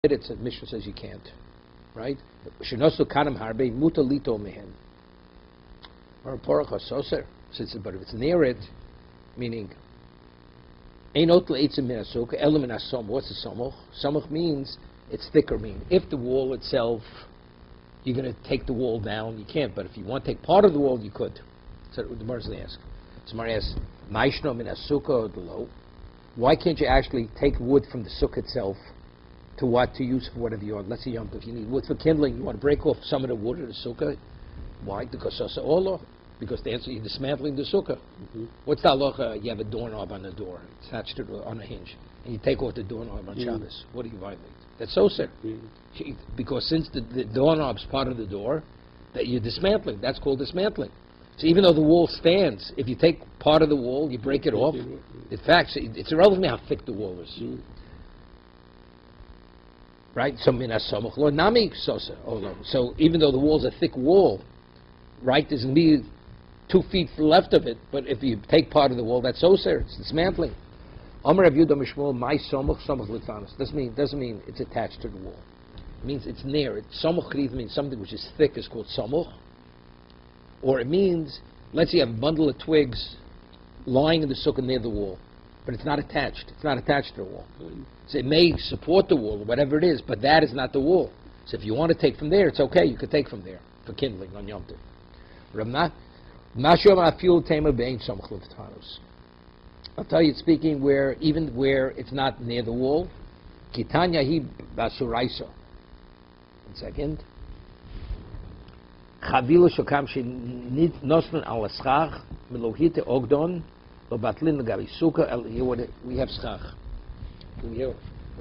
It's a Mishnah says you can't, right? Shenosu kanam harbe muta lito mehen. Or porachas soser. But if it's near it, meaning einot leitzim min asuk elam min asom. What's a samoch? Samoch means it's thicker. Meaning if the wall itself, you're going to take the wall down, you can't. But if you want to take part of the wall, you could. So the Gemara asks. So Gemara asks, Maishno min asuka below. Why can't you actually take wood from the sukkah itself to what to use for whatever you want? Let's say if you need wood for kindling, you want to break off some of the wood of the sukkah. Why? Because because the answer, you're dismantling the sukkah. Mm-hmm. What's the halacha? You have a doorknob on the door, attached to on a hinge, and you take off the doorknob on Shabbos. What do you violate? That's so sad. Because since the doorknob's part of the door, that you're dismantling. That's called dismantling. So even though the wall stands, if you take part of the wall, you break it off. In fact, it's irrelevant how thick the wall is. Right? So So even though the wall's a thick wall, right, there's going to be 2 feet left of it, but if you take part of the wall, that's oser, it's dismantling. Doesn't mean it's attached to the wall. It means it's near it. Samoch means something which is thick is called samoch. Or it means, let's say you have a bundle of twigs lying in the sukkah near the wall, but it's not attached. It's not attached to the wall. So it may support the wall, or whatever it is, but that is not the wall. So if you want to take from there, it's okay. You could take from there for kindling on Yom Tov. I'll tell you, it's speaking even where it's not near the wall. Kitanya hi basuraisa. 1 second. Chavila shokam she noslan al schach melohite ogdon lo batlin gabi suka. We have schach. When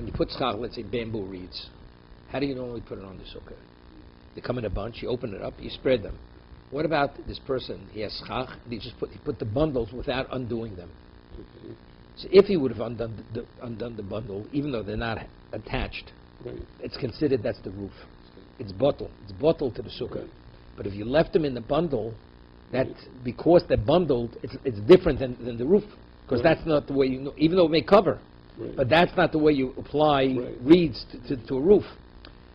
you put schach, let's say bamboo reeds, how do you normally put it on the sukkah? They come in a bunch. You open it up. You spread them. What about this person? He has schach. He put the bundles without undoing them. So if he would have undone the bundle, even though they're not attached, it's considered that's the roof. It's bottle. It's bottle to the sukkah. Right. But if you left them in the bundle, that because they're bundled, it's different than the roof. Because that's not the way you know, even though it may cover, but that's not the way you apply reeds to a roof.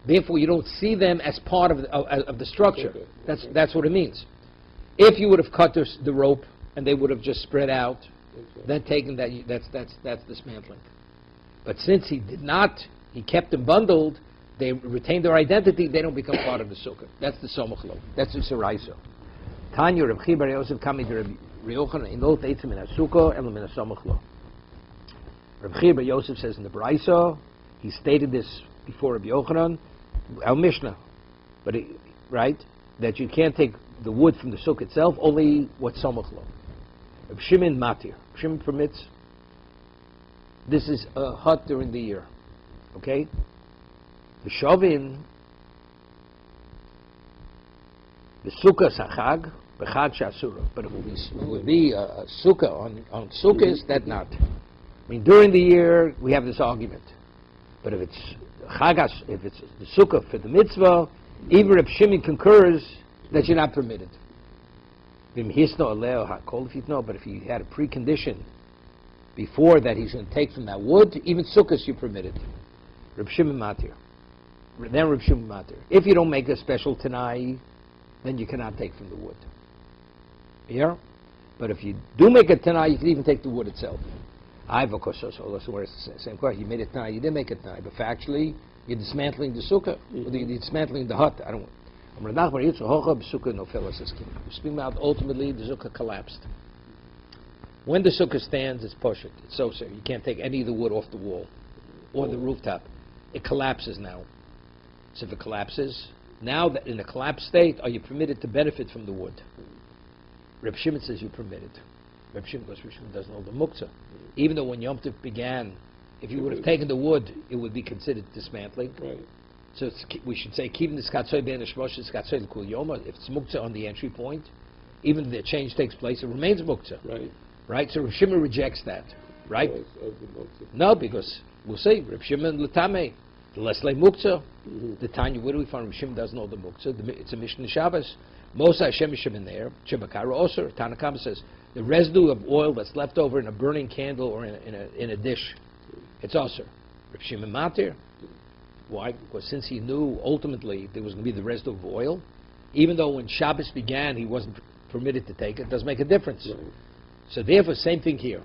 Therefore, you don't see them as part of the structure. That's what it means. If you would have cut the rope and they would have just spread out, then taken that's dismantling. But since he did not, he kept them bundled. They retain their identity. They don't become part of the sukkah. That's the somach lo. That's the seraiso. Tanya Reb Chi bar Yosef kami to Reb Yochanan inol teitzim min hasukah and min hasamach lo. Reb Chi bar Yosef says in the Brayso, he stated this before Reb Yochanan, our Mishnah, but that you can't take the wood from the sukkah itself, only what samach lo. Reb Shimon matir. Shimon permits. This is a hut during the year, okay? The shovin, the sukkah sachag, b'chag shasura. But it would be a sukkah on sukkahs, that not. I mean, during the year we have this argument. But if it's chagas, if it's the sukkah for the mitzvah, even if Shimon concurs that you're not permitted. But if he had a precondition before that he's going to take from that wood, even sukkahs you're permitted. Reb Shimon matir. Then Reb Shimon matir. If you don't make a special tanai, then you cannot take from the wood. Yeah? But if you do make a tanai, you can even take the wood itself. I've of course also it's the same question. You made a tanai, you didn't make a tanai, but factually you're dismantling the sukkah, you're dismantling the hut. We're speaking about ultimately the sukkah collapsed. When the sukkah stands, it's poshet. It's so you can't take any of the wood off the wall or the rooftop. It collapses now. So if it collapses, now that in a collapsed state, are you permitted to benefit from the wood? Reb Shimon says you're permitted. Reb Shimon doesn't know the muktzah. Even though when Yom Tov began, if you would have taken the wood, it would be considered dismantling. Right. So we should say, keeping the skatzoi ben hashmosh skatzoi l'kul yoma. If it's muktzah on the entry point, even if the change takes place, it remains muktzah. Right. So Reb Shimon rejects that. Right. No, because we'll see. Reb Shimon l'tamei. The Leslie Muktzah, the Tanya, where do we find Reb Shimon doesn't know the Muktzah? It's a Mishnah Shabbos. Mosa Hashem Yishem in there. Chibakara Osir. Tanakam says the residue of oil that's left over in a burning candle or in a dish, it's Osir. Reb Shimon Matir. Why? Because since he knew ultimately there was going to be the residue of oil, even though when Shabbos began he wasn't permitted to take it, doesn't make a difference. Right. So therefore, same thing here.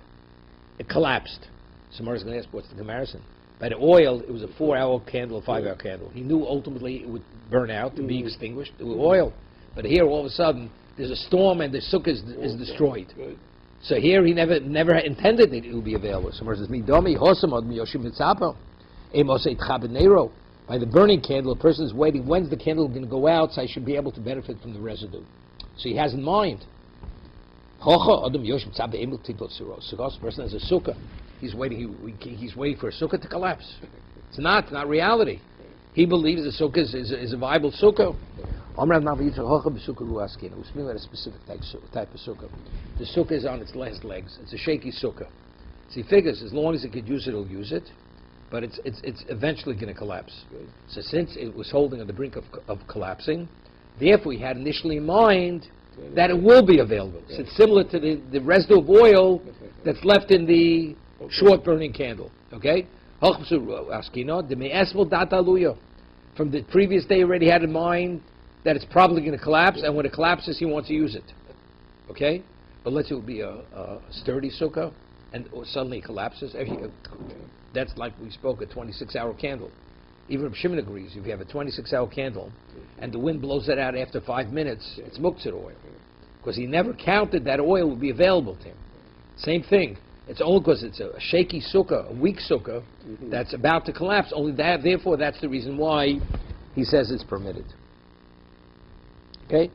It collapsed. Somebody's going to ask, what's the comparison? By the oil, it was a 4-hour candle, a 5-hour candle. He knew ultimately it would burn out, to be extinguished with oil. But here, all of a sudden, there's a storm and the sukkah is destroyed. Right. So here, he never intended that it would be available. Somebody says, "Midomi hosamod miyoshim mitzapo, emosei tchabenero." By the burning candle, a person is waiting. When's the candle going to go out? So I should be able to benefit from the residue. So he has in mind. Hocha adam yoshim tzabe emel tipot siros. So the person has a sukkah. He's waiting for a sukkah to collapse. It's not reality. He believes the sukkah is a viable sukkah. We're speaking about a specific type of sukkah. The sukkah is on its last legs. It's a shaky sukkah. So he figures as long as he could use it, he'll use it. But it's eventually going to collapse. So since it was holding on the brink of collapsing, therefore he had initially in mind that it will be available. So it's similar to the residue of oil that's left in the short burning candle. Okay? From the previous day, he already had in mind that it's probably going to collapse, and when it collapses, he wants to use it. Okay? But let's say it would be a sturdy sukkah, and suddenly it collapses. That's like we spoke, a 26-hour candle. Even if Shimon agrees, if you have a 26-hour candle, and the wind blows it out after 5 minutes, it's muktzah oil. Because he never counted that oil would be available to him. Same thing. It's only because it's a shaky sukkah, a weak sukkah, that's about to collapse. Only that, therefore, that's the reason why he says it's permitted. Okay?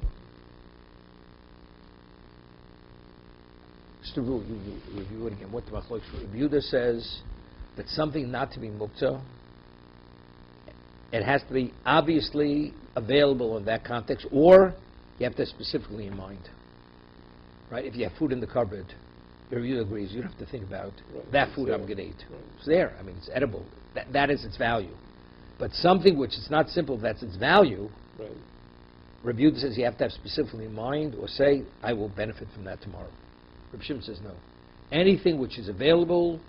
Just to review it again. What the Machlokes Yehuda says that something not to be muktzah, it has to be obviously available in that context, or you have to specifically in mind. Right? If you have food in the cupboard, Yehuda agrees, you don't have to think about that food I'm going to eat. It's there. I mean, it's edible. That is its value. But something which is not simple, that's its value, Rabbi Yehuda says you have to have specifically in mind, or say, I will benefit from that tomorrow. Rabbi Shimon says no. Anything which is available.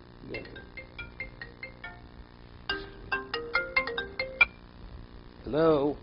Hello?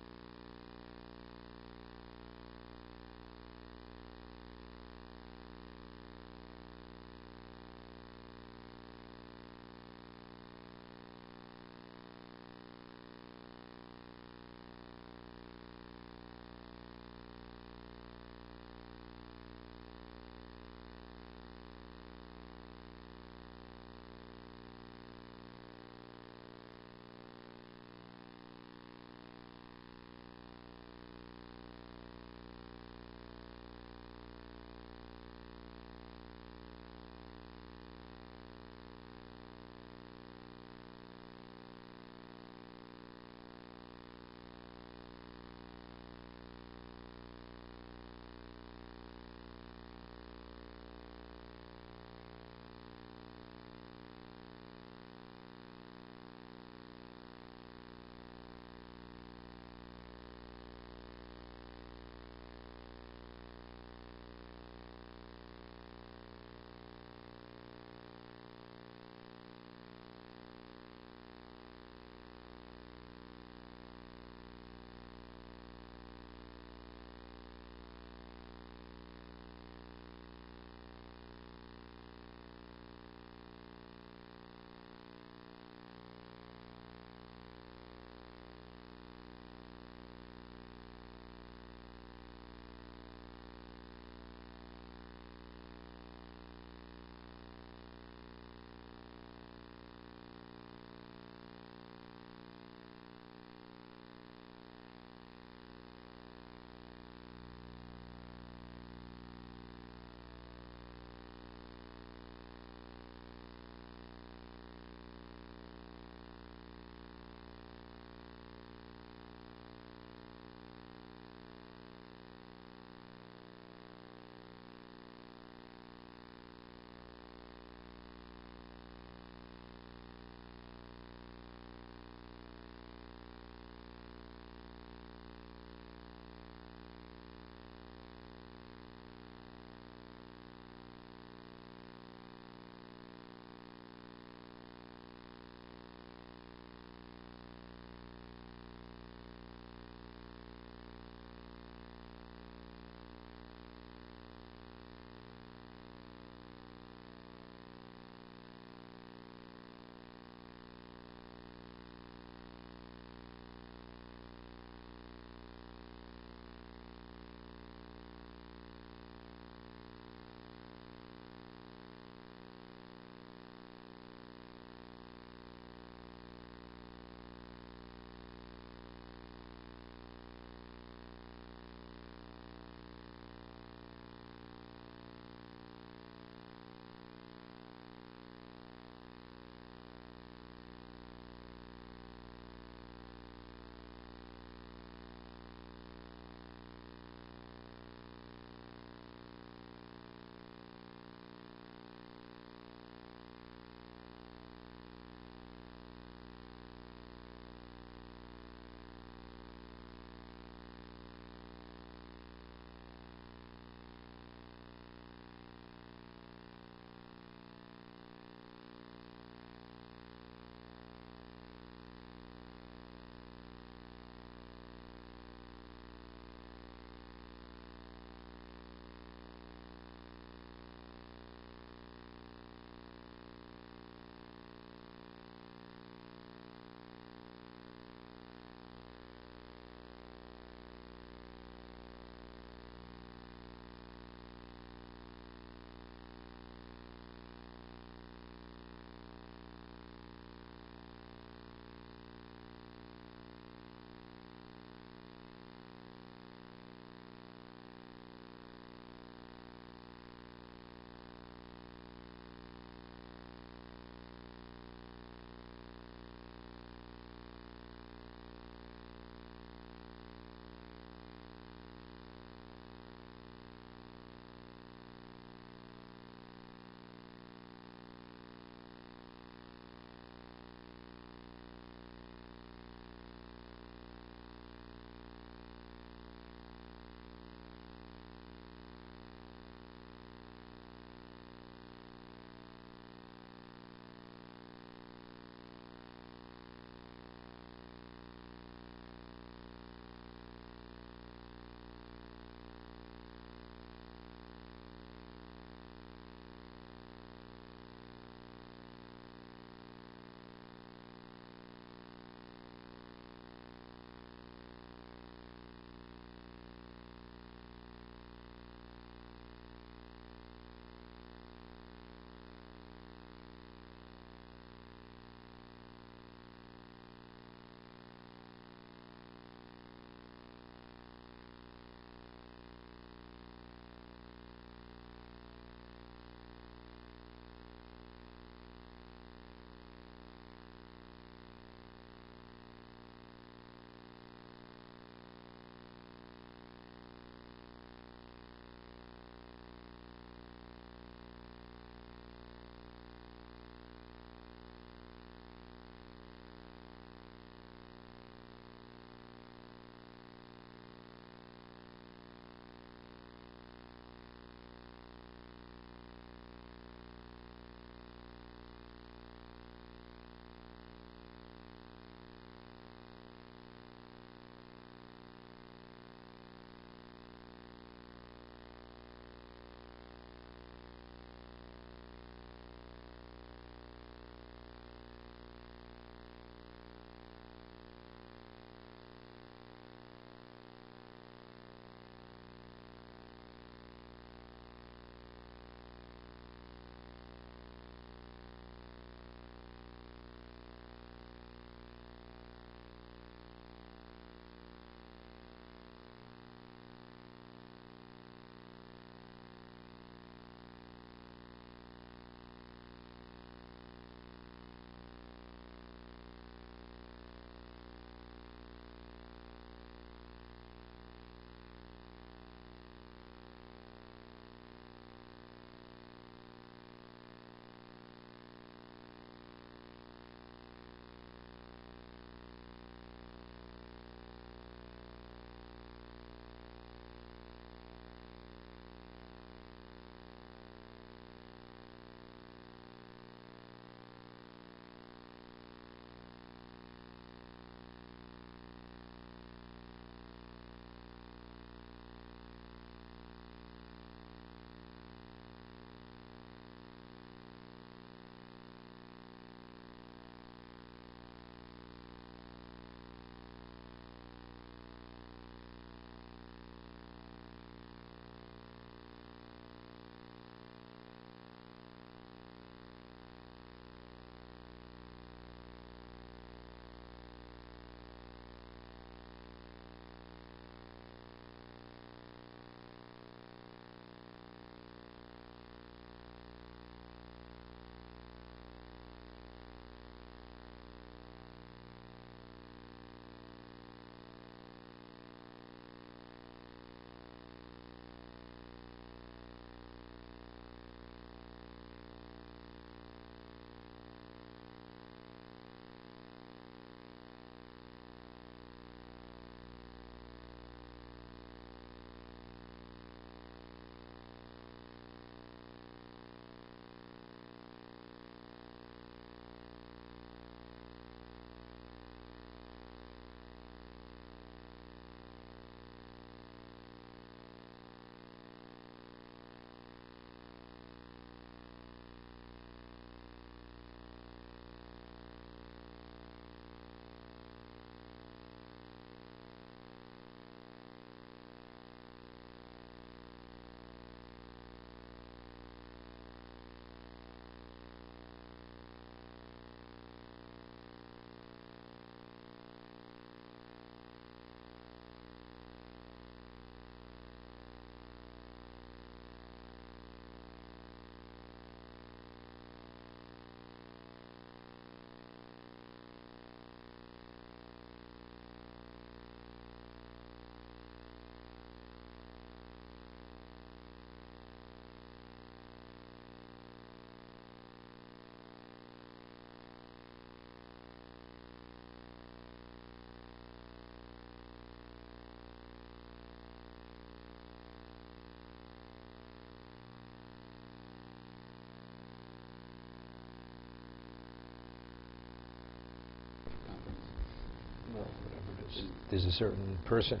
There's a certain person,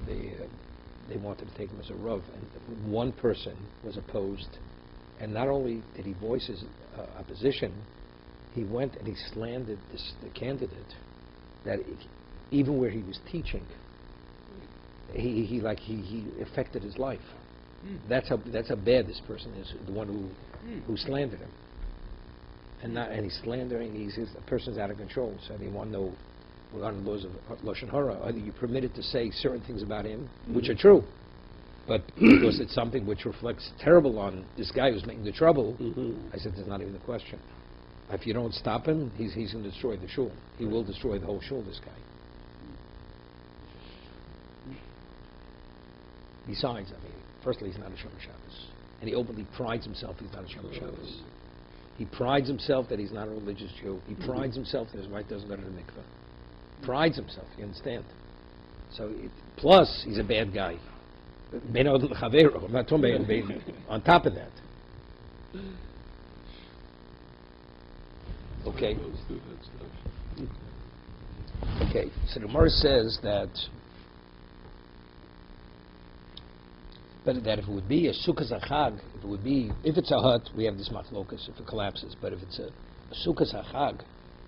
they wanted to take him as a Rav, and one person was opposed, and not only did he voice his opposition, he went and he slandered the candidate, that even where he was teaching, he affected his life. That's how bad this person is, the one who slandered him. And he's slandering, the person's out of control. So they want to know, regarding the laws of Lashon Hara, are you permitted to say certain things about him, which are true, but because it's something which reflects terrible on this guy who's making the trouble, I said, there's not even a question. If you don't stop him, he's going to destroy the shul. He will destroy the whole shul, this guy. Besides, firstly, he's not a Shomer Shabbos. And he openly prides himself he's not a Shomer Shabbos. He prides himself that he's not a religious Jew. He prides himself that his wife doesn't go to the mikveh. Prides himself, you understand? So, plus, he's a bad guy. On top of that. Okay. Okay, so the Gemara says that if it would be a sukkah zachag, if it's a hut, we have this machlokas if it collapses. But if it's a sukkah zachag,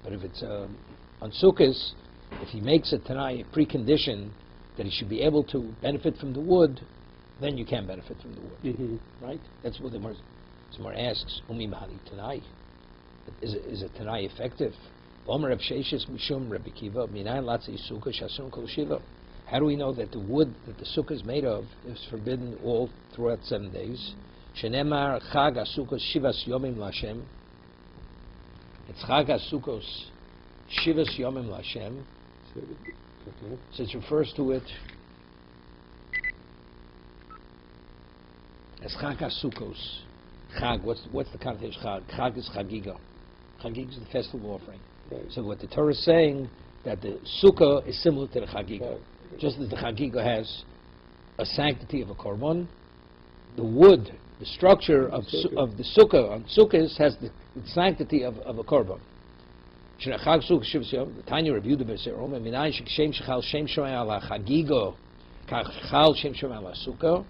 but if it's on sukkahs, if he makes a tanai, a precondition that he should be able to benefit from the wood, then you can benefit from the wood, right? That's what the Gemara asks. Umi mahani tanai. Is a tanai effective? Omer Rav Sheishis mishum Rabbi Kiva minayin latzei sukkah shasun kol shiva. How do we know that the wood that the sukkah is made of is forbidden all throughout 7 days? Shenemar chag ha-sukkos shivas yomim l'Hashem. It's chag ha-sukkos shivas yomim l'Hashem. So it refers to it as chag ha-sukkos. Chag, what's the connotation of chag? Chag is chagiga. Chagiga is the festival offering. So what the Torah is saying, that the sukkah is similar to the chagiga. Just as the chagiga has a sanctity of a korban, the wood, the structure of the sukkah on sukkahs has the sanctity of a korban. The Tanya reviewed the B'Ser Omer minayin shekshem shechal shem shoy ala chagiga kachal shem shoy ala sukkah.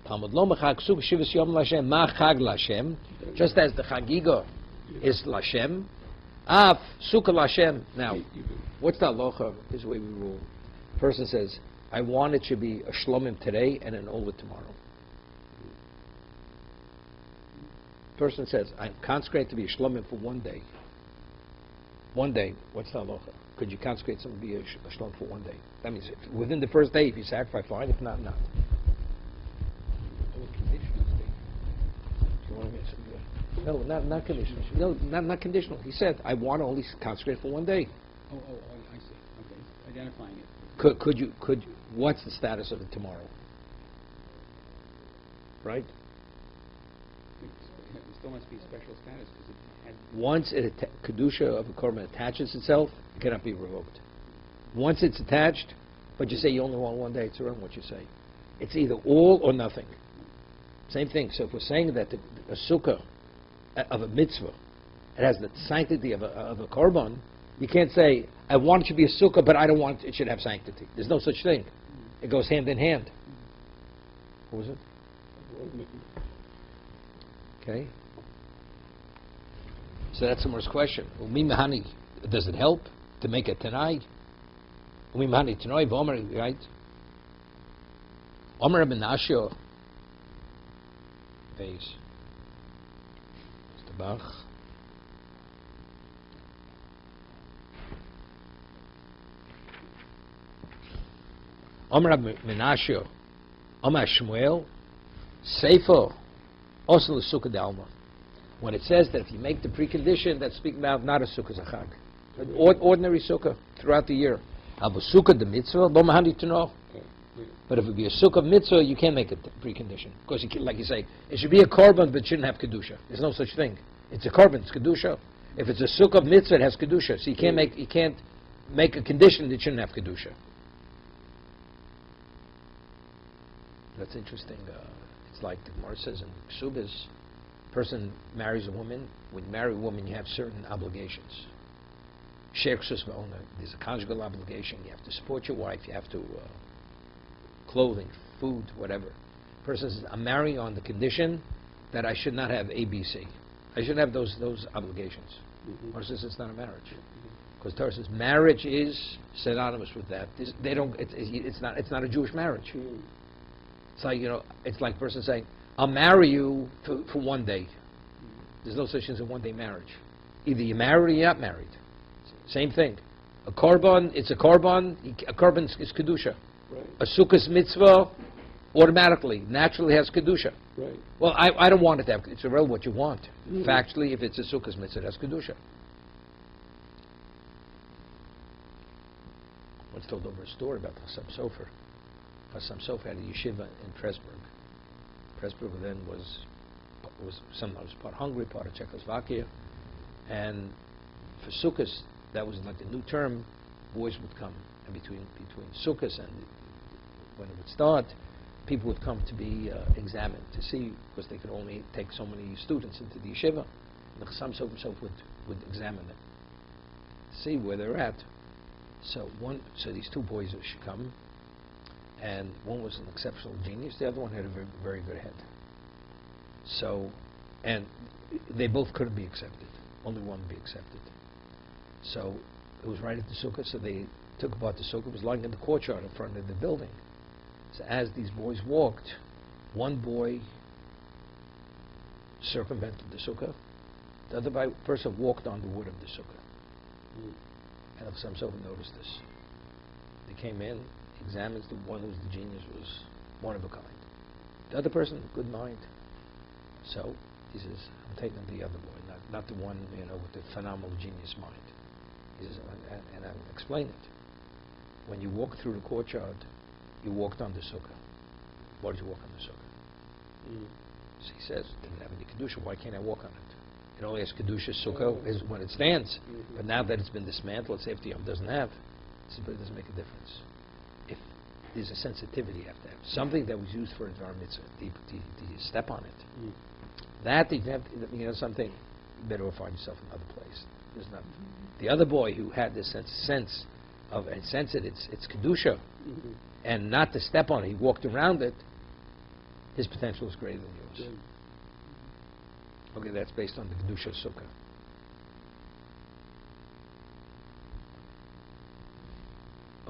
Talmud lo mechag sukkah shivas yom l'Hashem ma chag l'Hashem. Just as the chagiga is l'Hashem, af sukkah l'Hashem. Now, what's the halacha? Is the way we rule. Person says, I want it to be a shlomim today and an over tomorrow. Person says, I'm consecrated to be a shlomim for 1 day. 1 day, what's the halacha? Could you consecrate something to be a shlomim for 1 day? That means within the first day, if you sacrifice, fine. If not, not. No, not conditional. No, not conditional. He said, I want to only consecrate for 1 day. Oh, I see. Okay, identifying it. Could you, what's the status of it tomorrow? Right? It still must be special status because it had... Once kedusha of a korban attaches itself, it cannot be revoked. Once it's attached, but you say you only want 1 day, it's around what you say. It's either all or nothing. Same thing. So if we're saying that a sukkah of a mitzvah, it has the sanctity of a korban, you can't say, I want it to be a sukkah, but I don't want it should have sanctity. There's no such thing. It goes hand in hand. What was it? Okay. So that's the first question. Does it help to make it tonight? Right? Omer ben Ashio. Base. Mr. Bach. Omer Menashe, Omer Shmuel, Seifo, also the Sukkah Dalma. When it says that if you make the precondition, that's speaking about not a Sukkah Zachag, an ordinary Sukkah throughout the year. Abu Sukkah the Mitzvah, Lo Mahandi to know. But if it be a Sukkah Mitzvah, you can't make a precondition. Because, like you say, it should be a korban, but it shouldn't have Kedusha. There's no such thing. It's a korban, it's Kedusha. If it's a Sukkah Mitzvah, it has Kedusha. So you can't make a condition that shouldn't have Kedusha. That's interesting. It's like the Gemara says in Ksubis, person marries a woman. When you marry a woman, you have certain obligations. There's a conjugal obligation. You have to support your wife. You have to clothing, food, whatever. Person says, I'm marrying on the condition that I should not have A, B, C. I shouldn't have those obligations. Torah says it's not a marriage, because Torah says marriage is synonymous with that. They don't. It's not a Jewish marriage. It's like, it's like a person saying, I'll marry you for one day. There's no such thing as a one-day marriage. Either you're married or you're not married. Same thing. A korban, it's a korban. A korban is kedusha. Right. A sukkah's mitzvah automatically, naturally has kedusha. Right. Well, I don't want it to have. It's irrelevant what you want. Factually, if it's a sukkah's mitzvah, it has kedusha. I once told over a story about Hassam Sofer. Hassam Sofer had a yeshiva in Pressburg. Pressburg then was sometimes part Hungary, part of Czechoslovakia, and for sukkahs, that was like the new term. Boys would come, and between sukkahs and when it would start, people would come to be examined to see, because they could only take so many students into the yeshiva. And the Chassam Sofer would examine them, see where they're at. So these two boys should come, and one was an exceptional genius, the other one had a very, very good head. So, and they both couldn't be accepted. Only one would be accepted. So it was right at the sukkah, so they took apart the sukkah. It was lying in the courtyard in front of the building. So as these boys walked, one boy circumvented the sukkah, the other person walked on the wood of the sukkah. And Chassam Sofer noticed this. They came in, examines the one who's the genius, was one of a kind. The other person, good mind. So he says, I'm taking the other boy, not the one with the phenomenal genius mind. He says, and I'll explain it. When you walk through the courtyard, you walked on the sukkah. Why did you walk on the sukkah? So he says, it didn't have any kedusha. Why can't I walk on it? It only has kedusha sukkah is when it stands. But now that it's been dismantled, let's say if the Yom doesn't have, but it doesn't make a difference. If there's a sensitivity you have to have. Something that was used for a dvar mitzvah, do you step on it? That, if you have something, you better go find yourself another place. There's not. The other boy who had this sense of, and sense it's kedusha, and not to step on it, he walked around it, his potential is greater than yours. Okay, that's based on the kedusha sukkah.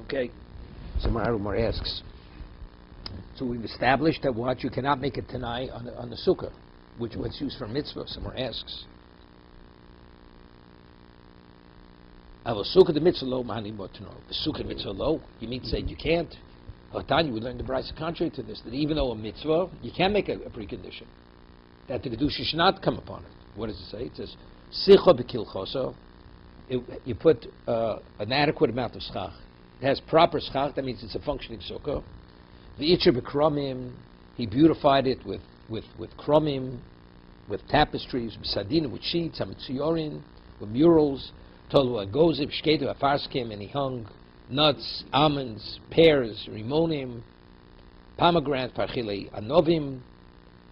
Okay, so Marumar asks, so we've established that what you cannot make a tanai on the sukkah, which what's used for mitzvah. Someone asks, the sukkah mitzvah lo. You mean to say you can't? Tanya, we learned the Brisa contrary to this, that even though a mitzvah, you can make a precondition that the kedusha should not come upon it. What does it say? It says sicha b'kilchoso. You put an adequate amount of schach. It has proper schach. That means it's a functioning sukkah. V'itcher b'kromim. He beautified it with kromim, with tapestries, b'sadina, with sheets, hamitzuyorin, with murals. Tolu agozib, shketu afarskim, and he hung nuts, almonds, pears, rimonim, pomegranate, parchile anovim,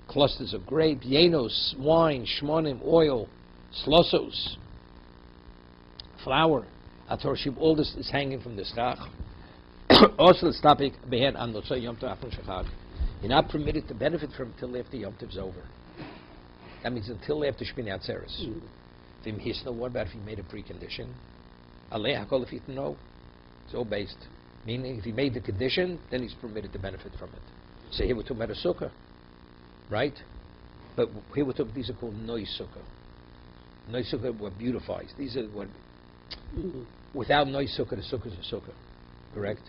clusters of grape, yenos, wine, shmonim, oil, slosos, flour. Atorshib, all this is hanging from the schach. Also, the topic behan an notzei yom tov afon shechag. You're not permitted to benefit from it until after Yom Tov's over. That means until after Shmini Atzeres. What about if he made a precondition? If he no, it's all based. Meaning, if he made the condition, then he's permitted to benefit from it. So here we're talking about a sukkah, right? But here we're talking, these are called nois sukkah. Nois sukkah what beautifies. These are what, without nois sukkah, the sukkah is a sukkah, correct?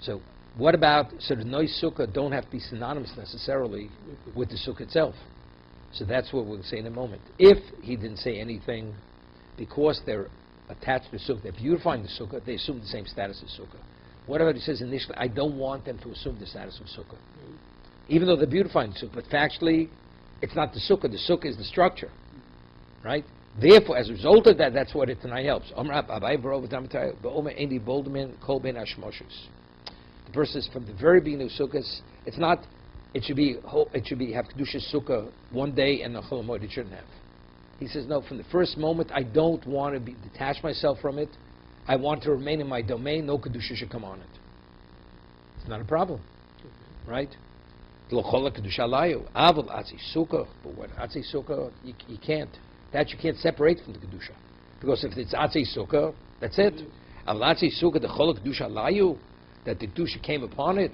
So what about, so the nois sukkah don't have to be synonymous necessarily with the sukkah itself. So that's what we'll say in a moment. If he didn't say anything, because they're attached to the sukkah, they're beautifying the sukkah, they assume the same status as sukkah. Whatever he says initially, I don't want them to assume the status of sukkah. Even though they're beautifying the sukkah, but factually, it's not the sukkah is the structure. Right? Therefore, as a result of that, that's what it tonight helps. The person is from the very beginning of sukkahs, it's not, it should be have kedusha sukkah one day and the chol hamoed it shouldn't have. He says, no, from the first moment, I don't want to detach myself from it. I want to remain in my domain. No Kedusha should come on it. It's not a problem. Right? But what Atzi Sukkah, you can't. That you can't separate from the Kedusha. Because if it's Atzi Sukkah, that's it. Atzi Sukkah, the Chol Kedusha Layu, that the Kedusha came upon it,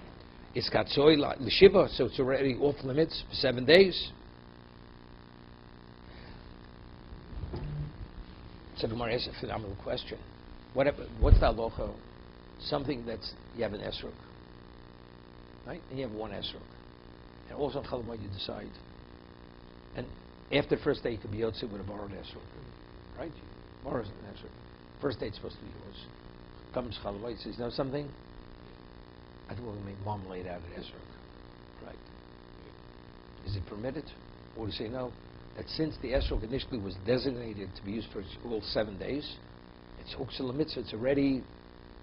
is Katzoi L'Shiva, so it's already off limits for 7 days. So the Gemara asks a phenomenal question. What's the halacha? Something that's, you have an esrog, right? And you have one esrog. And also on Chalamot you decide. And after the first day you could be yotze with a borrowed esrog, right? Borrows an esrog. First day it's supposed to be yours. Comes Chalamot, says, you know something? I think we're going to make marmalade out of esrog, right? Is it permitted? Or do you say no? That since the esrog initially was designated to be used for all 7 days, it's huksil mitzvah. It's already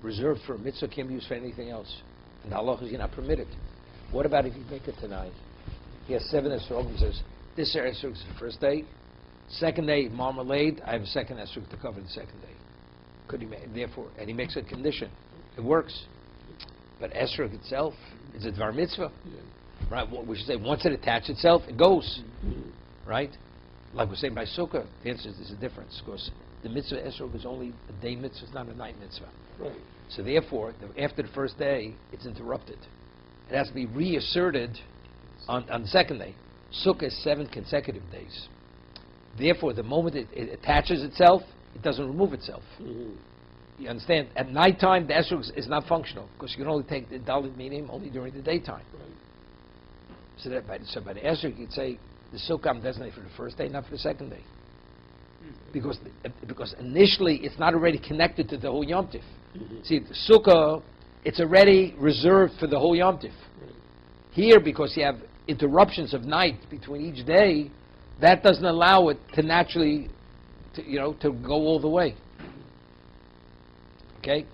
reserved for a mitzvah. Can't be used for anything else. And the halacha is you're not permitted. What about if you make it tonight? He has 7 esrog. He says this esrog is the first day. Second day marmalade. I have a second esrog to cover the second day. Could he therefore? And he makes a condition. It works. But esrog itself is a dvar mitzvah, right? What we should say, once it attaches itself, it goes. Right? Like we're saying by Sukkah, the answer is there's a difference, because the mitzvah esrog is only a day mitzvah, it's not a night mitzvah. Right. So therefore, after the first day, it's interrupted. It has to be reasserted on the second day. Sukkah is 7 consecutive days. Therefore, the moment it attaches itself, it doesn't remove itself. You understand? At nighttime, the esrog is not functional, because you can only take the dalit minim only during the daytime. Right. So by the esrog, you'd say, the sukkah I'm designated for the first day, not for the second day. Because initially it's not already connected to the whole Yom Tif. See, the sukkah, it's already reserved for the whole Yom Tif. Here, because you have interruptions of night between each day, that doesn't allow it to naturally, to go all the way. Okay?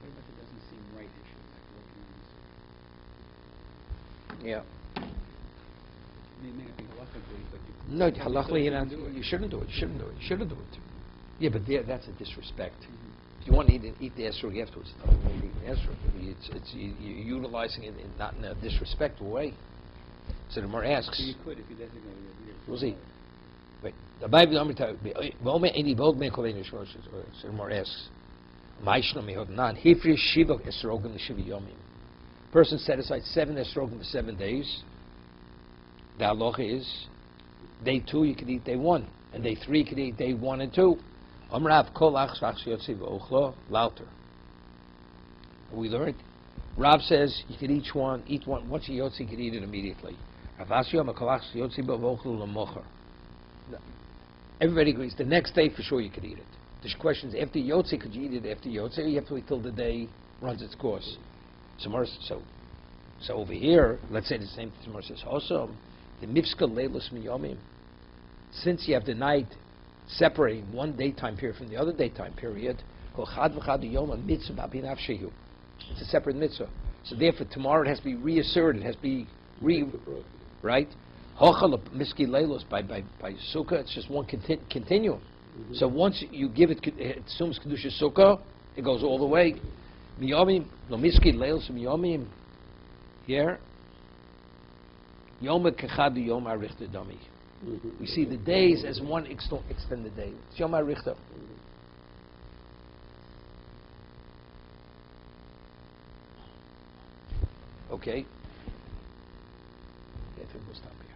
What if it doesn't seem right issue, like working on this? Yeah. It may not be halachically, but No, halachically, you shouldn't do it. You shouldn't do it. Yeah, but that's a disrespect. If you want to eat the esrog afterwards, it's not really eating the esrog. You're utilizing it not in a disrespectful way. So the Gemara asks. So you could if you designated it here. We'll see. Wait. The Bible so the Gemara asks. Person set aside 7 esrogim for 7 days. The halacha is, day 2 you can eat day 1, and day 3 you can eat day 1 and 2. We learned, Rav says you can eat one. Once you yotzi, you can eat it immediately. Everybody agrees. The next day for sure you could eat it. The question is, after yotzi, could you eat it after yotzi, or you have to wait till the day runs its course? So over here, let's say the same thing. Tomorrow says also, the mifska leilus miyomim. Since you have the night separating one daytime period from the other daytime period, it's a separate mitzvah. So therefore, tomorrow it has to be reasserted. It has to be right. Miski leilos by sukkah, it's just one continuum. So once you give it assumes kedusha sukkah, it goes all the way. Miyomim, no miski leilos miyomim. Here, Yom Kechad Yom Arichta Dami. We see the days as one extended day. It's Yom Arichta. Okay. I think we'll stop here.